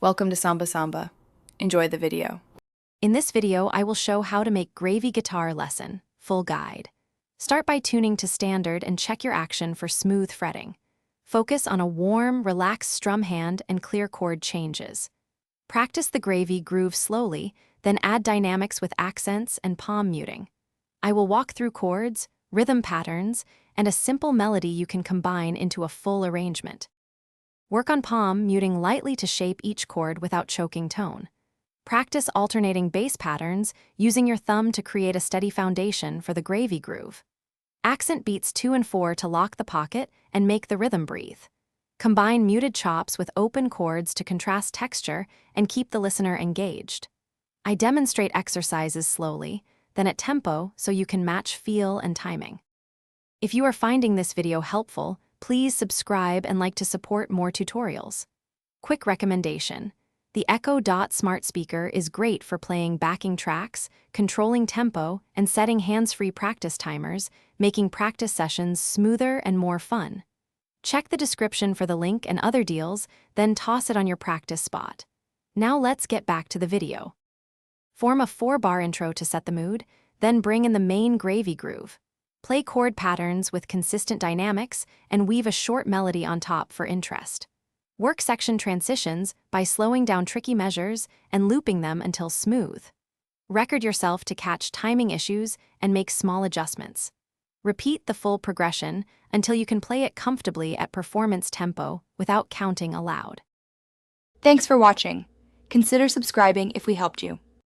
Welcome to Samba Samba. Enjoy the video. In this video, I will show how to make gravy guitar lesson, full guide. Start by tuning to standard and check your action for smooth fretting. Focus on a warm, relaxed strum hand and clear chord changes. Practice the gravy groove slowly, then add dynamics with accents and palm muting. I will walk through chords, rhythm patterns, and a simple melody you can combine into a full arrangement. Work on palm muting lightly to shape each chord without choking tone. Practice alternating bass patterns, using your thumb to create a steady foundation for the gravy groove. Accent beats 2 and 4 to lock the pocket and make the rhythm breathe. Combine muted chops with open chords to contrast texture and keep the listener engaged. I demonstrate exercises slowly, then at tempo so you can match feel and timing. If you are finding this video helpful, please subscribe and like to support more tutorials. Quick recommendation: the Echo Dot smart speaker is great for playing backing tracks, controlling tempo, and setting hands-free practice timers, making practice sessions smoother and more fun. Check the description for the link and other deals, then toss it on your practice spot. Now let's get back to the video. Form a 4-bar intro to set the mood, then bring in the main gravy groove. Play chord patterns with consistent dynamics and weave a short melody on top for interest. Work section transitions by slowing down tricky measures and looping them until smooth. Record yourself to catch timing issues and make small adjustments. Repeat the full progression until you can play it comfortably at performance tempo without counting aloud. Thanks for watching. Consider subscribing if we helped you.